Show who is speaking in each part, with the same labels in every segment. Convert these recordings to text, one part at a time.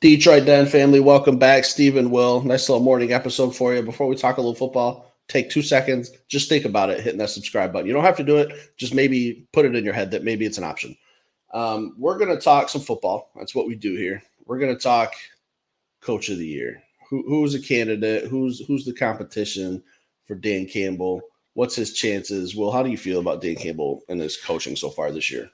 Speaker 1: Detroit Den family, welcome back. Steve and Will. Nice little morning episode for you. Before we talk a little football, take 2 seconds. Just think about it, hitting that subscribe button. You don't have to do it. Just maybe put it in your head that maybe it's an option. We're going to talk some football. That's what we do here. We're going to talk coach of the year. Who's a candidate? Who's the competition for Dan Campbell? What's his chances? Will, how do you feel about Dan Campbell and his coaching so far this year?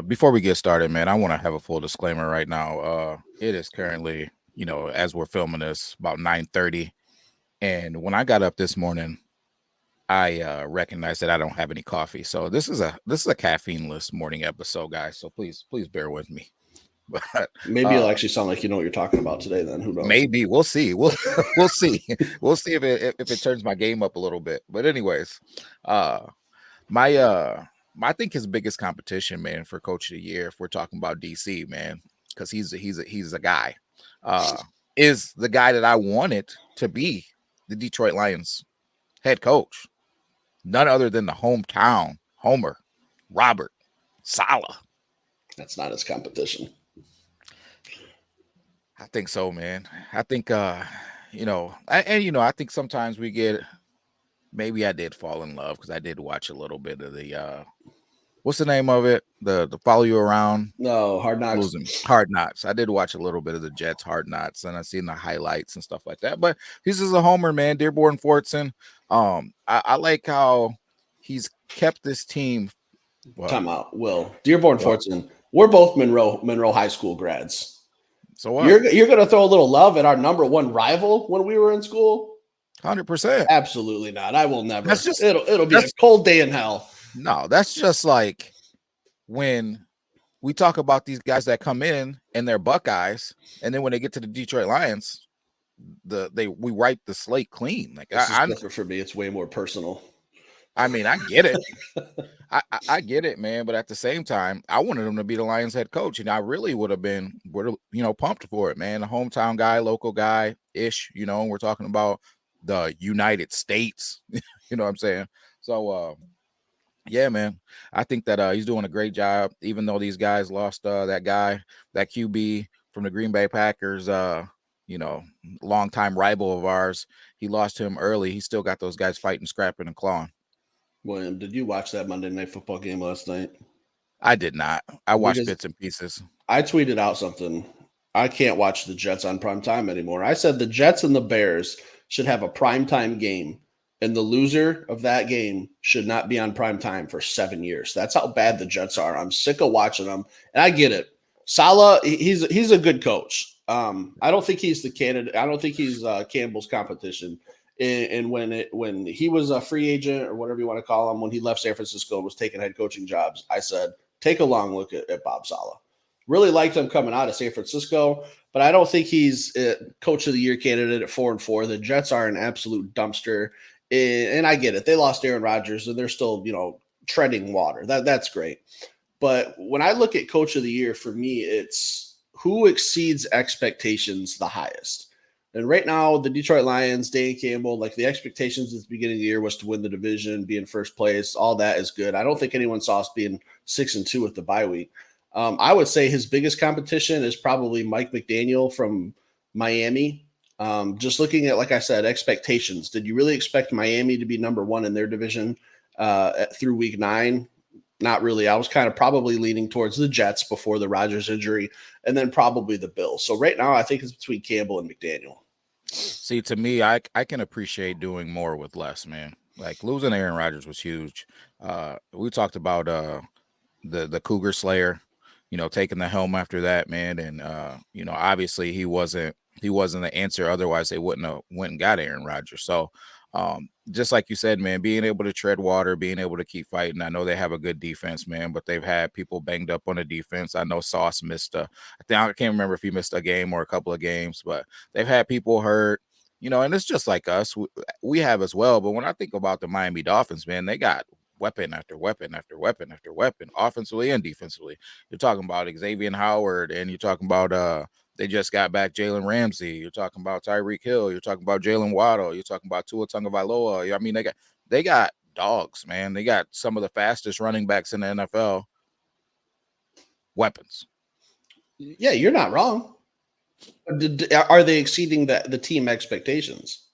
Speaker 2: Before we get started, man, I want to have a full disclaimer right now. It is currently, as we're filming this, about 9:30, and when I got up this morning, I recognized that I don't have any coffee. So this is a caffeine-less morning episode, guys. So please bear with me. But
Speaker 1: Maybe it'll actually sound like you know what you're talking about today. Then who knows?
Speaker 2: maybe we'll see. We'll see. We'll see if it turns my game up a little bit. But anyways, my I think his biggest competition, man, for coach of the year, if we're talking about DC, man, because he's a guy, is the guy that I wanted to be the Detroit Lions head coach. None other than the hometown homer, Robert Saleh.
Speaker 1: That's not his competition.
Speaker 2: I think so, man. I think I think sometimes we get, maybe I did fall in love because I did watch a little bit of the what's the name of it? The follow you around.
Speaker 1: No, Hard Knocks.
Speaker 2: Losing. Hard Knocks. I did watch a little bit of the Jets Hard Knocks, and I seen the highlights and stuff like that. But he's just a homer, man. Dearborn Fortson. I like how he's kept this team.
Speaker 1: Time out, Will. Dearborn Fortson. We're both Monroe High School grads.
Speaker 2: So what?
Speaker 1: You're gonna throw a little love at our number one rival when we were in school?
Speaker 2: 100%.
Speaker 1: Absolutely not. I will never.
Speaker 2: That's just,
Speaker 1: it'll be a cold day in hell.
Speaker 2: No, that's just like when we talk about these guys that come in and they're Buckeyes, and then when they get to the Detroit Lions, we wipe the slate clean. Like
Speaker 1: this is different for me. It's way more personal.
Speaker 2: I mean, I get it. I get it, man. But at the same time, I wanted him to be the Lions head coach, and I really would have been, pumped for it, man. A hometown guy, local guy ish. We're talking about the United States. You know what I'm saying? So, yeah, man. I think that he's doing a great job, even though these guys lost that QB from the Green Bay Packers. Longtime rival of ours. He lost him early. He still got those guys fighting, scrapping, and clawing.
Speaker 1: William, did you watch that Monday Night Football game last night?
Speaker 2: I did not. I watched bits and pieces.
Speaker 1: I tweeted out something. I can't watch the Jets on primetime anymore. I said the Jets and the Bears should have a primetime game, and the loser of that game should not be on primetime for 7 years. That's how bad the Jets are. I'm sick of watching them, and I get it. Saleh, he's a good coach. I don't think he's the candidate. I don't think he's Campbell's competition. And when he was a free agent or whatever you want to call him, when he left San Francisco and was taking head coaching jobs, I said, take a long look at Bob Saleh. Really liked him coming out of San Francisco, but I don't think he's a coach of the year candidate at 4-4. The Jets are an absolute dumpster. And I get it. They lost Aaron Rodgers and they're still, treading water. That's great. But when I look at coach of the year, for me, it's who exceeds expectations the highest. And right now, the Detroit Lions, Dan Campbell, like the expectations at the beginning of the year was to win the division, be in first place. All that is good. I don't think anyone saw us being 6-2 with the bye week. I would say his biggest competition is probably Mike McDaniel from Miami. Just looking at, like I said, expectations. Did you really expect Miami to be number one in their division through week 9? Not really. I was kind of probably leaning towards the Jets before the Rodgers injury, and then probably the Bills. So right now, I think it's between Campbell and McDaniel.
Speaker 2: See, to me, I can appreciate doing more with less, man. Like losing Aaron Rodgers was huge. We talked about the Cougar Slayer, taking the helm after that, man, and obviously he wasn't the answer. Otherwise, they wouldn't have went and got Aaron Rodgers. So, just like you said, man, being able to tread water, being able to keep fighting. I know they have a good defense, man, but they've had people banged up on the defense. I know Sauce missed I can't remember if he missed a game or a couple of games, but they've had people hurt, and it's just like us. We have as well. But when I think about the Miami Dolphins, man, they got weapon after weapon after weapon after weapon, offensively and defensively. You're talking about Xavier Howard, and you're talking about they just got back Jalen Ramsey. You're talking about Tyreek Hill. You're talking about Jalen Waddle. You're talking about Tua Tagovailoa. I mean, they got dogs, man. They got some of the fastest running backs in the NFL. Weapons.
Speaker 1: Yeah, you're not wrong. Are they exceeding the team expectations?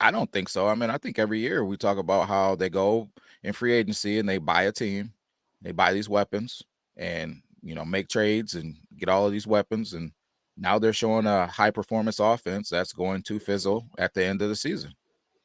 Speaker 2: I don't think so. I mean, I think every year we talk about how they go in free agency and they buy a team, they buy these weapons and, make trades and get all of these weapons. And now they're showing a high performance offense that's going to fizzle at the end of the season,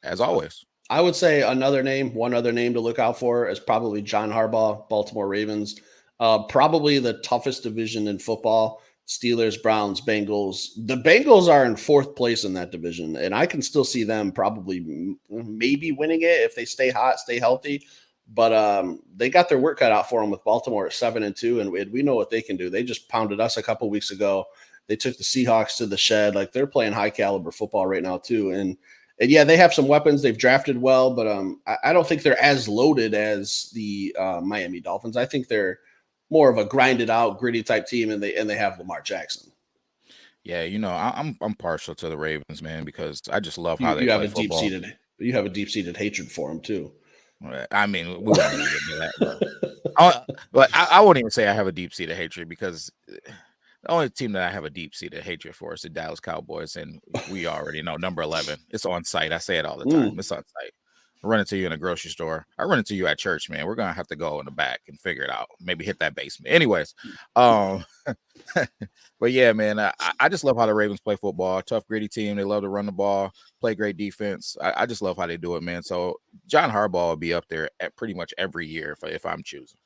Speaker 2: as always.
Speaker 1: I would say one other name to look out for is probably John Harbaugh, Baltimore Ravens. Probably the toughest division in football. Steelers, Browns, Bengals. The Bengals are in fourth place in that division, and I can still see them probably maybe winning it if they stay hot, stay healthy. But they got their work cut out for them with Baltimore at 7-2, and we know what they can do. They just pounded us a couple weeks ago. They took the Seahawks to the shed. Like, they're playing high caliber football right now too, and yeah, they have some weapons. They've drafted well, but I don't think they're as loaded as the Miami Dolphins. I think they're more of a grinded out, gritty type team, and they have Lamar Jackson.
Speaker 2: Yeah, I'm partial to the Ravens, man, because I just love
Speaker 1: You
Speaker 2: how they
Speaker 1: you have
Speaker 2: play
Speaker 1: a
Speaker 2: football.
Speaker 1: you have a deep seated hatred for him too.
Speaker 2: I mean, we won't even get into that, but I won't even say I have a deep seated hatred, because the only team that I have a deep seated hatred for is the Dallas Cowboys, and we already know number 11. It's on site. I say it all the time. It's on site. I run into you in a grocery store. I run into you at church, man. We're gonna have to go in the back and figure it out. Maybe hit that basement. Anyways, but yeah, man, I just love how the Ravens play football. Tough, gritty team. They love to run the ball, play great defense. I just love how they do it, man. So John Harbaugh will be up there at pretty much every year if I'm choosing.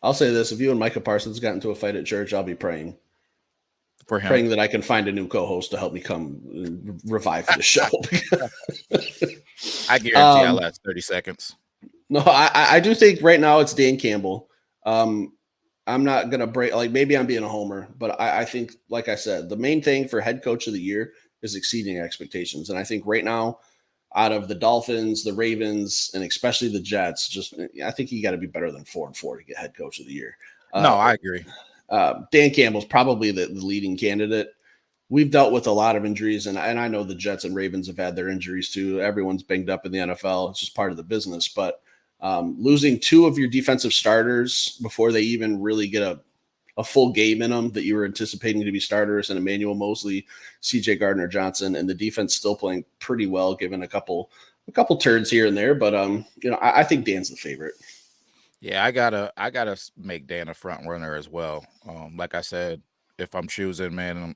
Speaker 1: I'll say this: if you and Micah Parsons got into a fight at church, I'll be praying
Speaker 2: For him,
Speaker 1: that I can find a new co-host to help me come revive the show.
Speaker 2: I guarantee I last 30 seconds.
Speaker 1: No, I do think right now it's Dan Campbell. I'm not gonna break, like, maybe I'm being a homer, but I think, like I said, the main thing for head coach of the year is exceeding expectations. And I think right now, out of the Dolphins, the Ravens, and especially the Jets, I think you got to be better than 4-4 to get head coach of the year.
Speaker 2: No, I agree.
Speaker 1: Dan Campbell's probably the leading candidate. We've dealt with a lot of injuries, and I know the Jets and Ravens have had their injuries too. Everyone's banged up in the NFL. It's just part of the business. But losing two of your defensive starters before they even really get a full game in them that you were anticipating to be starters, and Emmanuel Mosley, CJ Gardner-Johnson, and the defense still playing pretty well, given a couple turns here and there. But I think Dan's the favorite.
Speaker 2: Yeah, I gotta make Dan a front runner as well. Like I said, if I'm choosing, man,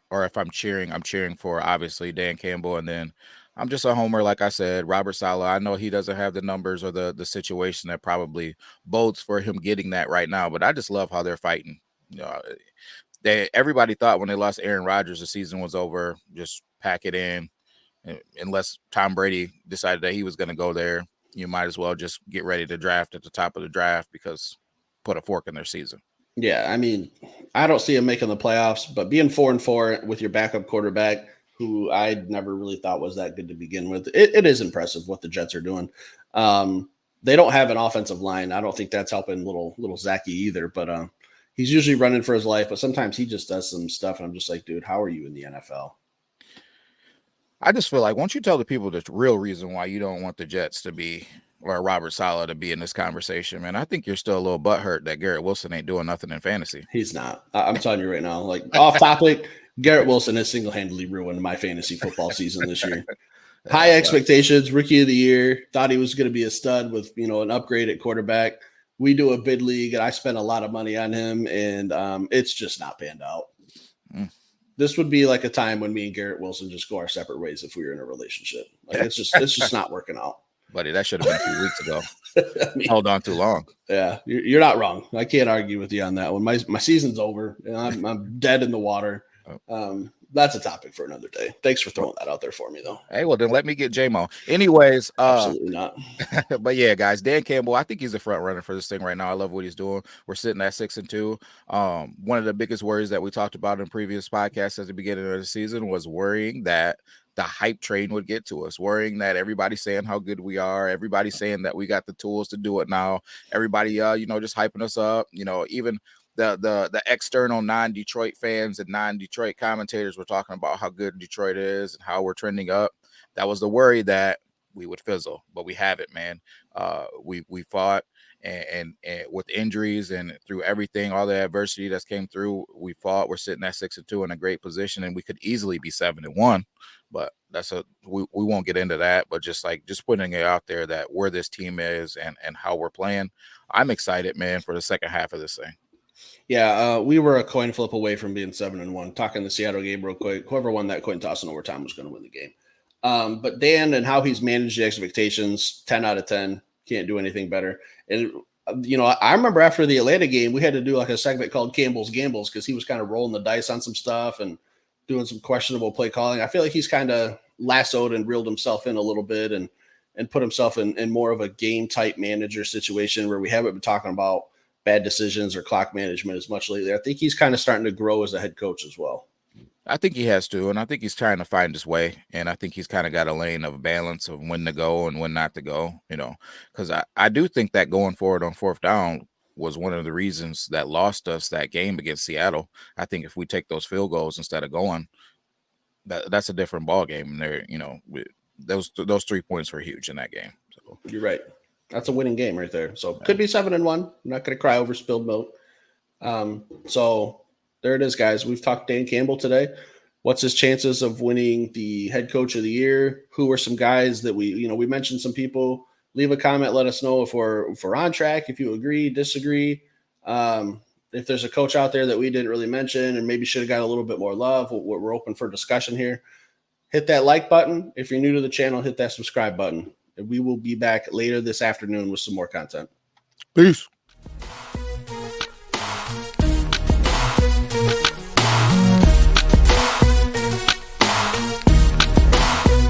Speaker 2: or if I'm cheering for obviously Dan Campbell, and then I'm just a homer. Like I said, Robert Saleh. I know he doesn't have the numbers or the situation that probably bodes for him getting that right now, but I just love how they're fighting. You know, everybody thought when they lost Aaron Rodgers, the season was over. Just pack it in, unless Tom Brady decided that he was going to go there. You might as well just get ready to draft at the top of the draft, because put a fork in their season.
Speaker 1: Yeah, I mean, I don't see him making the playoffs, but being 4-4 with your backup quarterback, who I never really thought was that good to begin with, it is impressive what the Jets are doing. They don't have an offensive line. I don't think that's helping little Zachy either, but he's usually running for his life, but sometimes he just does some stuff, and I'm just like, dude, how are you in the NFL?
Speaker 2: I just feel like once you tell the people the real reason why you don't want the Jets to be, or Robert Saleh to be in this conversation, man, I think you're still a little butthurt that Garrett Wilson ain't doing nothing in fantasy.
Speaker 1: He's not. I'm telling you right now, like, off topic, Garrett Wilson has single-handedly ruined my fantasy football season this year. High expectations, rookie of the year. Thought he was going to be a stud with an upgrade at quarterback. We do a bid league, and I spent a lot of money on him, and it's just not panned out. This would be like a time when me and Garrett Wilson just go our separate ways if we were in a relationship. Like, it's just not working out.
Speaker 2: Buddy, that should have been a few weeks ago. I mean, hold on too long.
Speaker 1: Yeah, you're not wrong. I can't argue with you on that one. My season's over, and I'm dead in the water. That's a topic for another day. Thanks for throwing that out there for me, though.
Speaker 2: Hey, well, then let me get J-Mo. Anyways,
Speaker 1: absolutely not.
Speaker 2: But yeah, guys, Dan Campbell, I think he's a front runner for this thing right now. I love what he's doing. We're sitting at 6-2. One of the biggest worries that we talked about in previous podcasts at the beginning of the season was worrying that the hype train would get to us, worrying that everybody's saying how good we are, everybody's saying that we got the tools to do it now, everybody just hyping us up, even the external non-Detroit fans and non-Detroit commentators were talking about how good Detroit is and how we're trending up. That was the worry, that we would fizzle, but we haven't, man. We fought, and with injuries and through everything, all the adversity that's came through, we fought. We're sitting at 6-2 in a great position, and we could easily be 7-1. But we won't get into that. But just putting it out there that where this team is and how we're playing, I'm excited, man, for the second half of this thing.
Speaker 1: Yeah, we were a coin flip away from being 7-1. Talking the Seattle game real quick, whoever won that coin toss in overtime was going to win the game. But Dan and how he's managed the expectations, 10 out of 10, can't do anything better. And I remember after the Atlanta game, we had to do like a segment called Campbell's Gambles because he was kind of rolling the dice on some stuff and doing some questionable play calling. I feel like he's kind of lassoed and reeled himself in a little bit and put himself in more of a game type manager situation where we haven't been talking about bad decisions or clock management as much lately. I think he's kind of starting to grow as a head coach as well.
Speaker 2: I think he has to, and I think he's trying to find his way, and I think he's kind of got a lane of balance of when to go and when not to go, because I do think that going forward on fourth down was one of the reasons that lost us that game against Seattle. I think if we take those field goals instead of going, that's a different ball game. And there, those 3 points were huge in that game. So
Speaker 1: you're right. That's a winning game right there. So could be 7-1. I'm not going to cry over spilled milk. So there it is, guys. We've talked Dan Campbell today. What's his chances of winning the head coach of the year? Who are some guys that we mentioned some people. Leave a comment. Let us know if we're on track, if you agree, disagree. If there's a coach out there that we didn't really mention and maybe should have got a little bit more love, we're open for discussion here. Hit that like button. If you're new to the channel, hit that subscribe button. And we will be back later this afternoon with some more content.
Speaker 2: Peace.